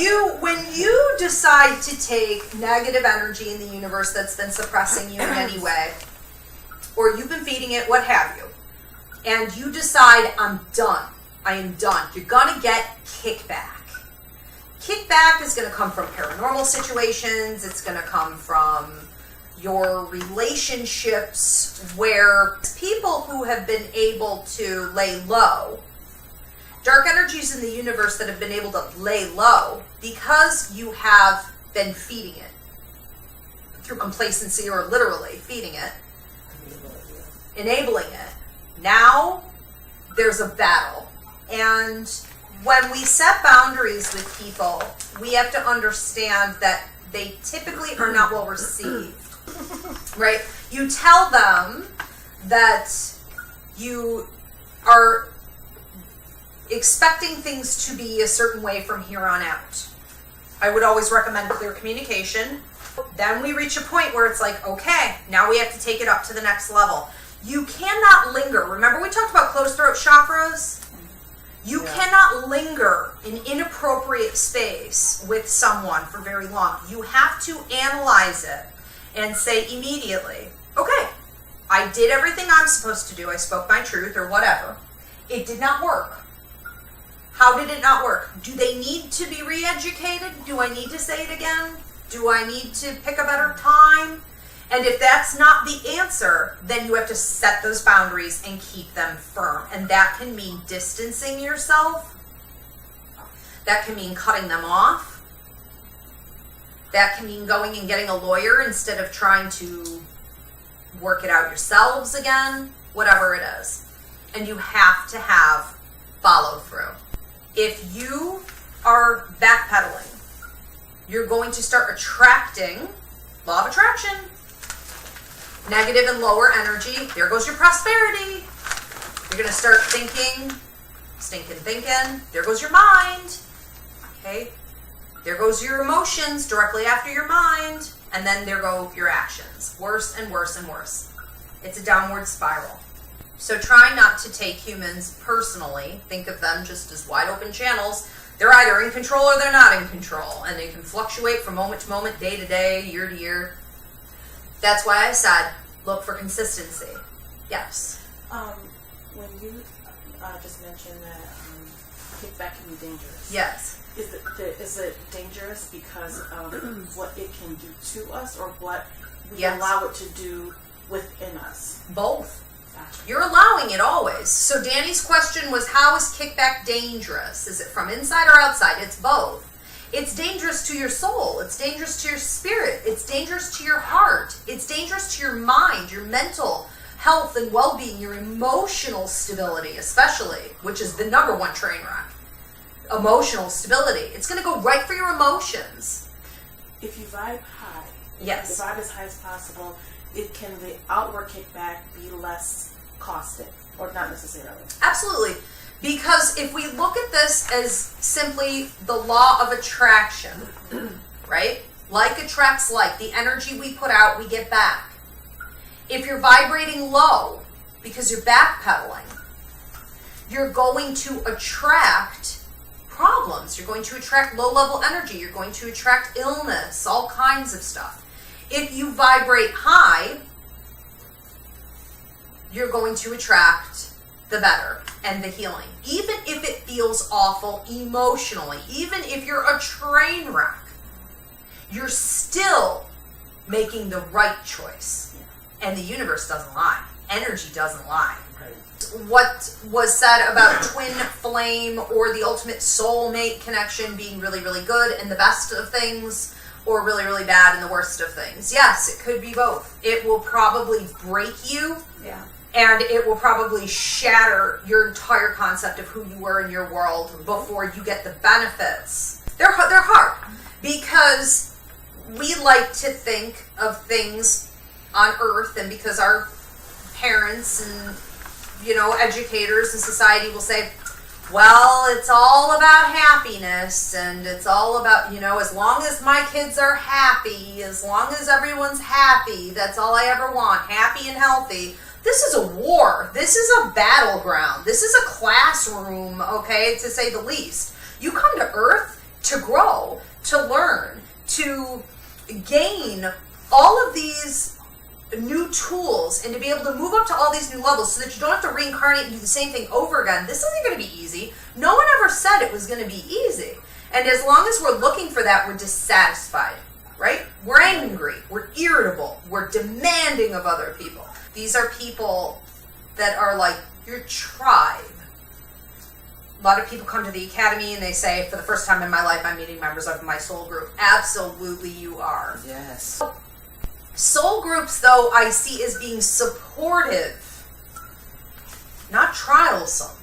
you decide to take negative energy in the universe that's been suppressing you in any way, or you've been feeding it, what have you, and you decide, I'm done. I am done. You're going to get kickback. Kickback is going to come from paranormal situations. It's going to come from your relationships where people who have been able to lay low, dark energies in the universe that have been able to lay low because you have been feeding it through complacency or literally feeding it, enabling it. Now there's a battle. And when we set boundaries with people, we have to understand that they typically are not well received, right? You tell them that you are expecting things to be a certain way from here on out. I would always recommend clear communication. Then we reach a point where it's like, okay, now we have to take it up to the next level. You cannot linger. Remember we talked about closed throat chakras? You cannot linger in inappropriate space with someone for very long. You have to analyze it and say immediately, okay, I did everything I'm supposed to do. I spoke my truth or whatever. It did not work. How did it not work? Do they need to be re-educated? Do I need to say it again? Do I need to pick a better time? And if that's not the answer, then you have to set those boundaries and keep them firm. And that can mean distancing yourself. That can mean cutting them off. That can mean going and getting a lawyer instead of trying to work it out yourselves again, whatever it is. And you have to have follow through. If you are backpedaling, you're going to start attracting, law of attraction, negative and lower energy. There goes your prosperity. You're going to start thinking, stinking thinking. There goes your mind. Okay? There goes your emotions directly after your mind. And then there go your actions. Worse and worse and worse. It's a downward spiral. So try not to take humans personally. Think of them just as wide open channels. They're either in control or they're not in control. And they can fluctuate from moment to moment, day to day, year to year. That's why I said, look for consistency. Yes. When you just mentioned that kickback can be dangerous. Yes. Is it dangerous because of what it can do to us or what we Yes. allow it to do within us? Both. Gotcha. You're allowing it always. So Danny's question was, how is kickback dangerous? Is it from inside or outside? It's both. It's dangerous to your soul. It's dangerous to your spirit. It's dangerous to your heart. It's dangerous to your mind, your mental health and well-being, your emotional stability especially, which is the number one train wreck. Emotional stability. It's going to go right for your emotions. If you vibe high, Yes. the vibe as high as possible, can the outward kickback be less caustic or not necessarily? Absolutely. Because if we look at this as simply the law of attraction, right? Like attracts like. The energy we put out, we get back. If you're vibrating low because you're backpedaling, you're going to attract problems. You're going to attract low-level energy. You're going to attract illness, all kinds of stuff. If you vibrate high, you're going to attract the better and the healing. Even if it feels awful emotionally, even if you're a train wreck, you're still making the right choice. And the universe doesn't lie. Energy doesn't lie. What was said about twin flame or the ultimate soulmate connection being really, really good and the best of things, or really, really bad and the worst of things. Yes, it could be both. It will probably break you. Yeah. And it will probably shatter your entire concept of who you were in your world before you get the benefits. They're hard because we like to think of things on Earth, and because our parents and educators and society will say, well, it's all about happiness, and it's all about, as long as my kids are happy, as long as everyone's happy, that's all I ever want, happy and healthy. This is a war. This is a battleground. This is a classroom, okay, to say the least. You come to Earth, to grow, to learn, to gain all of these new tools and to be able to move up to all these new levels so that you don't have to reincarnate and do the same thing over again. This isn't going to be easy. No one ever said it was going to be easy. And as long as we're looking for that, we're dissatisfied, right? We're angry, we're irritable, we're demanding of other people. These are people that are like your tribe. A lot of people come to the academy and they say, for the first time in my life, I'm meeting members of my soul group. Absolutely you are. Yes. Soul groups, though, I see as being supportive, not trialsome.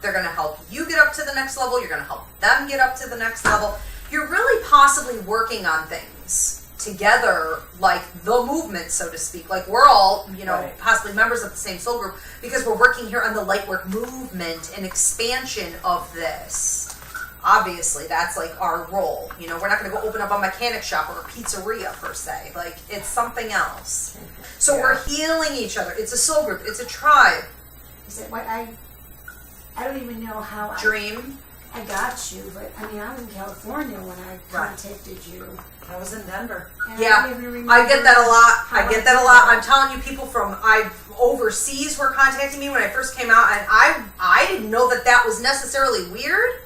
They're going to help you get up to the next level. You're going to help them get up to the next level. You're really possibly working on things together, like the movement, so to speak. Like we're all, Right. possibly members of the same soul group because we're working here on the light work movement and expansion of this. Obviously, that's like our role. We're not going to go open up a mechanic shop or a pizzeria per se. Like it's something else. So we're healing each other. It's a soul group. It's a tribe. Is it what I don't even know how Dream. I got you, but I mean, I'm in California when I contacted you. I was in Denver. And Yeah, I don't even remember I get that a lot. how I get that a lot. I'm telling you, people from overseas were contacting me when I first came out, and I didn't know that was necessarily weird.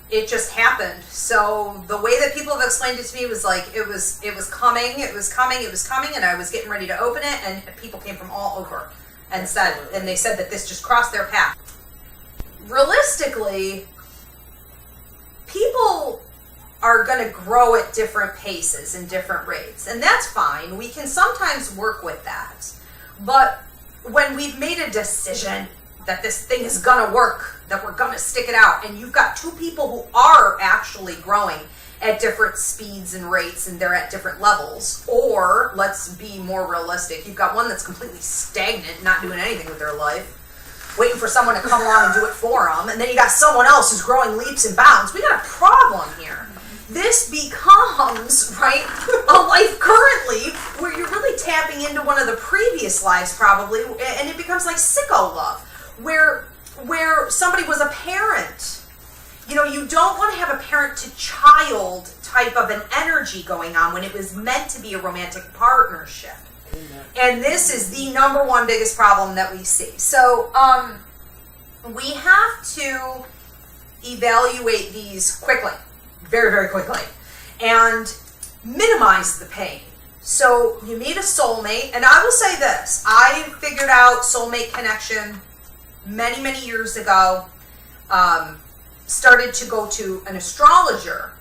It just happened. So the way that people have explained it to me was like it was coming, and I was getting ready to open it, and people came from all over and they said that this just crossed their path. Realistically, people are going to grow at different paces and different rates, and that's fine. We can sometimes work with that. But when we've made a decision that this thing is going to work, that we're going to stick it out, and you've got two people who are actually growing at different speeds and rates, and they're at different levels, or let's be more realistic, you've got one that's completely stagnant, not doing anything with their life, waiting for someone to come along and do it for them, and then you got someone else who's growing leaps and bounds. We got a problem here. This becomes, right, a life currently where you're really tapping into one of the previous lives probably, and it becomes like sicko love, where somebody was a parent. You don't want to have a parent to child type of an energy going on when it was meant to be a romantic partnership. And this is the number one biggest problem that we see. So we have to evaluate these quickly, very, very quickly, and minimize the pain. So you meet a soulmate, and I will say this, I figured out soulmate connection many, many years ago, started to go to an astrologer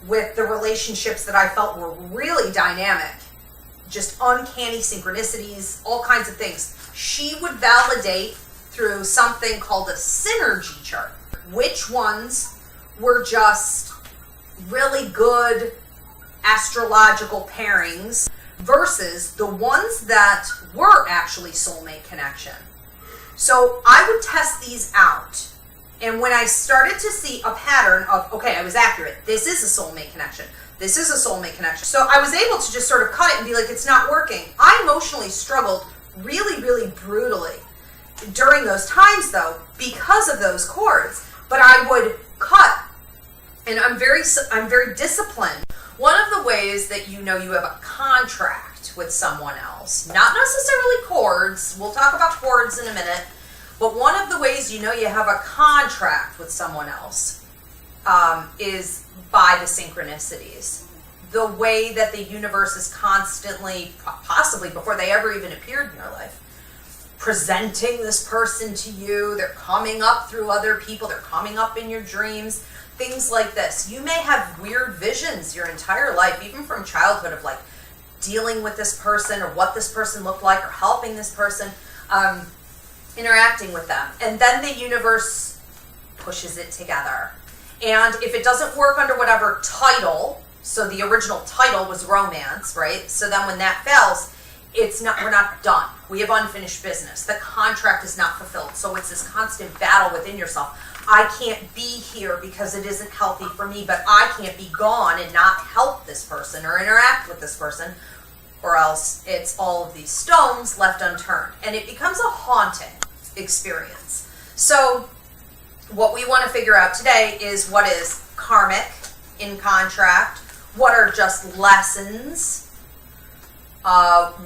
with the relationships that I felt were really dynamic, just uncanny synchronicities, all kinds of things. She would validate through something called a synergy chart, which ones were just really good astrological pairings versus the ones that were actually soulmate connection. So I would test these out. And when I started to see a pattern of, okay, I was accurate. This is a soulmate connection. This is a soulmate connection. So I was able to just sort of cut it and be like, it's not working. I emotionally struggled really, really brutally during those times, though, because of those cords. But I would cut, and I'm very disciplined. One of the ways that you have a contract with someone else, not necessarily cords, we'll talk about cords in a minute, but one of the ways you have a contract with someone else is by the synchronicities. The way that the universe is constantly, possibly before they ever even appeared in your life, presenting this person to you. They're coming up through other people. They're coming up in your dreams. Things like this. You may have weird visions your entire life, even from childhood, of like dealing with this person or what this person looked like or helping this person, interacting with them. And then the universe pushes it together. And if it doesn't work under whatever title, so the original title was romance, right? So then when that fails, we're not done. We have unfinished business. The contract is not fulfilled. So it's this constant battle within yourself. I can't be here because it isn't healthy for me, but I can't be gone and not help this person or interact with this person, or else it's all of these stones left unturned. And it becomes a haunting experience. So what we want to figure out today is what is karmic in contract, what are just lessons,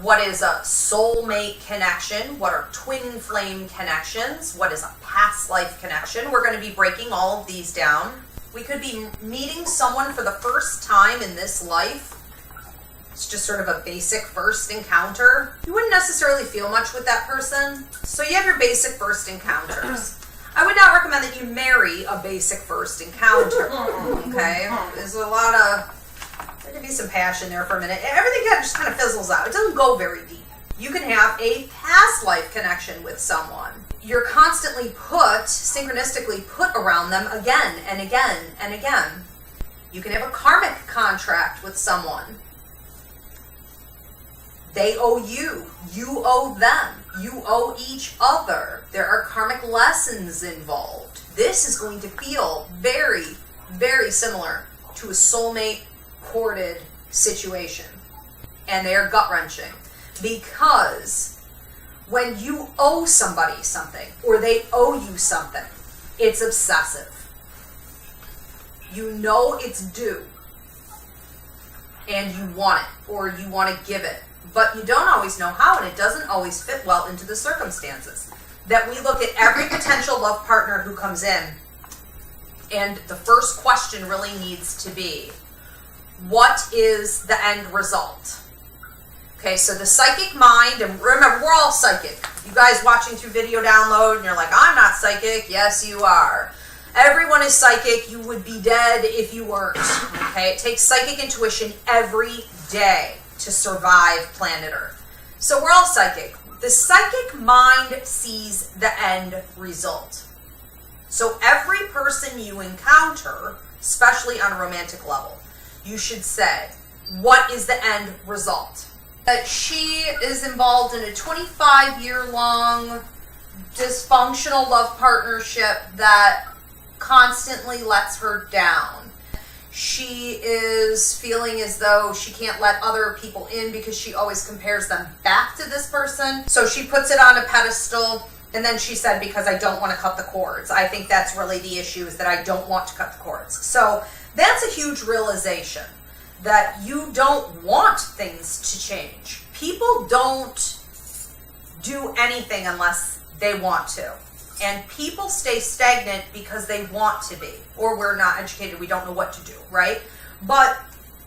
what is a soulmate connection, what are twin flame connections, what is a past life connection. We're going to be breaking all of these down. We could be meeting someone for the first time in this life. It's just sort of a basic first encounter. You wouldn't necessarily feel much with that person. So you have your basic first encounters. I would not recommend that you marry a basic first encounter. Okay? There's a lot of, there could be some passion there for a minute. Everything just kind of fizzles out. It doesn't go very deep. You can have a past life connection with someone. You're constantly synchronistically put around them again and again and again. You can have a karmic contract with someone. They owe you. You owe them. You owe each other. There are karmic lessons involved. This is going to feel very, very similar to a soulmate courted situation. And they are gut-wrenching. Because when you owe somebody something, or they owe you something, it's obsessive. You know it's due. And you want it, or you want to give it. But you don't always know how, and it doesn't always fit well into the circumstances. That we look at every potential love partner who comes in, and the first question really needs to be, what is the end result? Okay, so the psychic mind, and remember, we're all psychic. You guys watching through video download, and you're like, I'm not psychic. Yes, you are. Everyone is psychic. You would be dead if you weren't. Okay, it takes psychic intuition every day to survive planet Earth. So we're all psychic. The psychic mind sees the end result. So every person you encounter, especially on a romantic level, you should say, what is the end result? That she is involved in a 25-year-long dysfunctional love partnership that constantly lets her down. She is feeling as though she can't let other people in because she always compares them back to this person. So she puts it on a pedestal, and then she said, because I don't want to cut the cords. I think that's really the issue, is that I don't want to cut the cords. So that's a huge realization, that you don't want things to change. People don't do anything unless they want to. And people stay stagnant because they want to be, or we're not educated, we don't know what to do, right? But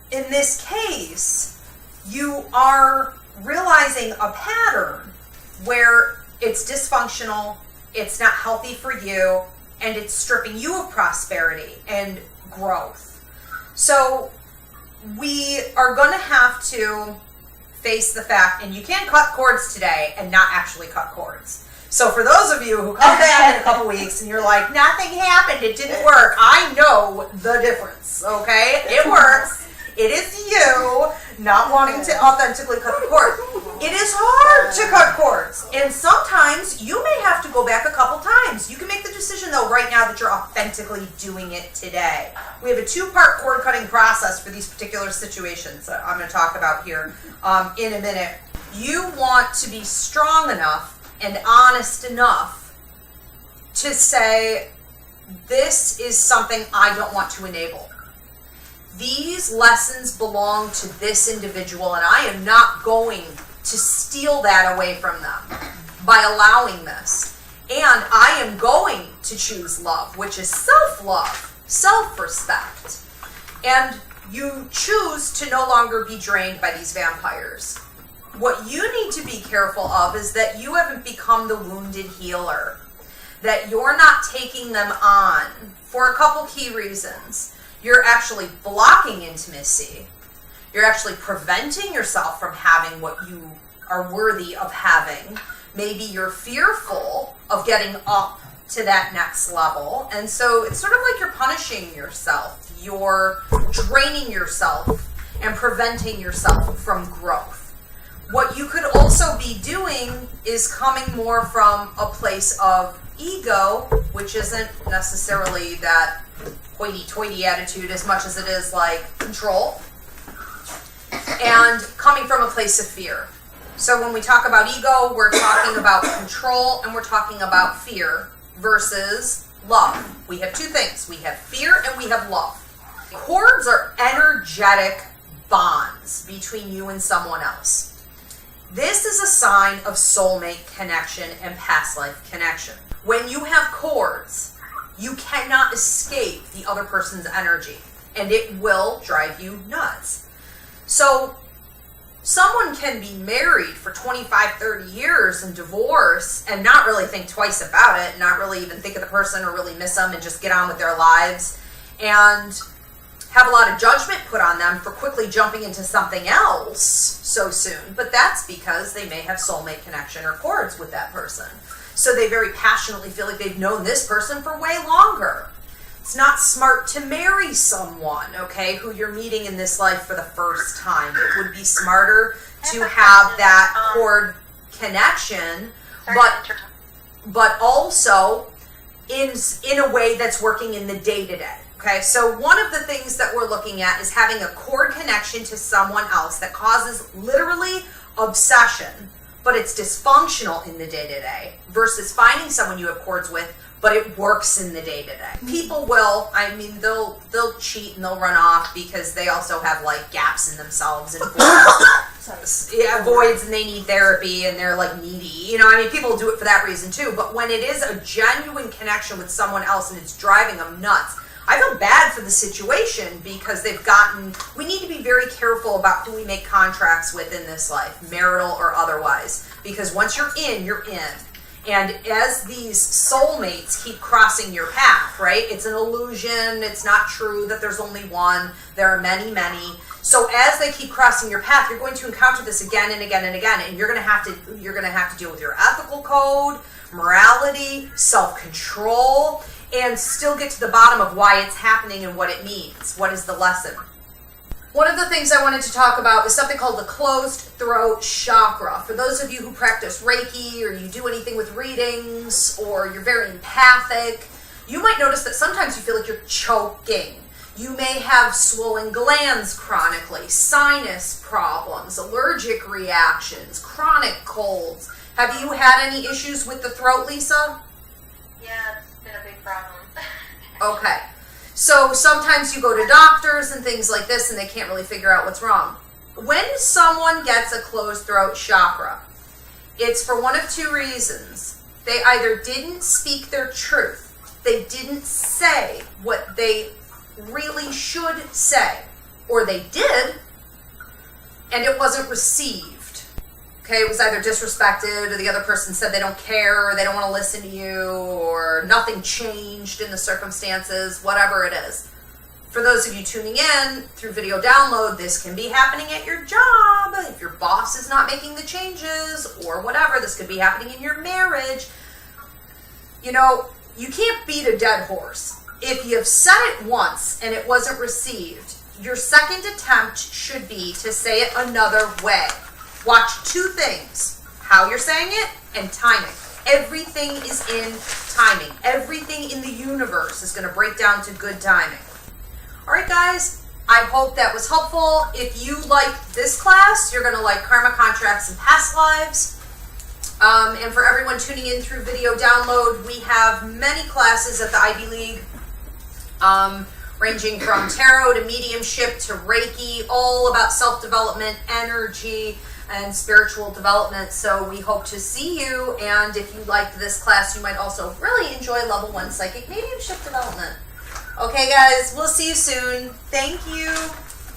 in this case, you are realizing a pattern where it's dysfunctional, it's not healthy for you, and it's stripping you of prosperity and growth. So we are going to have to face the fact, and you can't cut cords today and not actually cut cords. So for those of you who come back in a couple weeks and you're like, nothing happened, it didn't work, I know the difference, okay? It works. It is you not wanting to authentically cut the cord. It is hard to cut cords. And sometimes you may have to go back a couple times. You can make the decision, though, right now that you're authentically doing it today. We have a 2-part cord cutting process for these particular situations that I'm going to talk about here in a minute. You want to be strong enough and honest enough to say, this is something I don't want to enable. These lessons belong to this individual, and I am not going to steal that away from them by allowing this. And I am going to choose love, which is self-love, self-respect. And you choose to no longer be drained by these vampires. What you need to be careful of is that you haven't become the wounded healer. That you're not taking them on for a couple key reasons. You're actually blocking intimacy. You're actually preventing yourself from having what you are worthy of having. Maybe you're fearful of getting up to that next level. And so it's sort of like you're punishing yourself. You're draining yourself and preventing yourself from growth. What you could also be doing is coming more from a place of ego, which isn't necessarily that hoity-toity attitude as much as it is like control, and coming from a place of fear. So when we talk about ego, we're talking about control and we're talking about fear versus love. We have two things. We have fear and we have love. Cords are energetic bonds between you and someone else. This is a sign of soulmate connection and past life connection. When you have cords, you cannot escape the other person's energy, and it will drive you nuts. So someone can be married for 25, 30 years and divorce and not really think twice about it, not really even think of the person or really miss them and just get on with their lives, and have a lot of judgment put on them for quickly jumping into something else so soon. But that's because they may have soulmate connection or cords with that person. So they very passionately feel like they've known this person for way longer. It's not smart to marry someone, okay, who you're meeting in this life for the first time. It would be smarter to have that cord connection, but also in a way that's working in the day-to-day. Okay, so one of the things that we're looking at is having a cord connection to someone else that causes literally obsession, but it's dysfunctional in the day-to-day, versus finding someone you have cords with, but it works in the day-to-day. People will, they'll cheat and they'll run off because they also have like gaps in themselves and voids, and they need therapy and they're like needy. People do it for that reason too. But when it is a genuine connection with someone else and it's driving them nuts, I feel bad for the situation because we need to be very careful about who we make contracts with in this life, marital or otherwise, because once you're in, you're in. And as these soulmates keep crossing your path, right? It's an illusion. It's not true that there's only one. There are many, many. So as they keep crossing your path, you're going to encounter this again and again and again, and you're going to have to deal with your ethical code, morality, self-control, and still get to the bottom of why it's happening and what it means. What is the lesson? One of the things I wanted to talk about is something called the closed throat chakra. For those of you who practice Reiki, or you do anything with readings, or you're very empathic, you might notice that sometimes you feel like you're choking. You may have swollen glands chronically, sinus problems, allergic reactions, chronic colds. Have you had any issues with the throat, Lisa? Yeah, it's been a big problem. Okay. So sometimes you go to doctors and things like this and they can't really figure out what's wrong. When someone gets a closed throat chakra, it's for one of two reasons. They either didn't speak their truth, they didn't say what they really should say, or they did and it wasn't received. Okay, it was either disrespected, or the other person said they don't care, or they don't want to listen to you, or nothing changed in the circumstances, whatever it is. For those of you tuning in through video download, this can be happening at your job, if your boss is not making the changes, or whatever. This could be happening in your marriage. You can't beat a dead horse. If you've said it once and it wasn't received, your second attempt should be to say it another way. Watch two things: how you're saying it and timing. Everything is in timing. Everything in the universe is going to break down to good timing. All right, guys, I hope that was helpful. If you like this class, you're going to like karma contracts and past lives. And for everyone tuning in through video download, we have many classes at the Ivy League, ranging from tarot to mediumship to Reiki, all about self-development, energy, and spiritual development. So we hope to see you, and if you liked this class, you might also really enjoy level 1 psychic mediumship development. Okay guys, we'll see you soon. Thank you.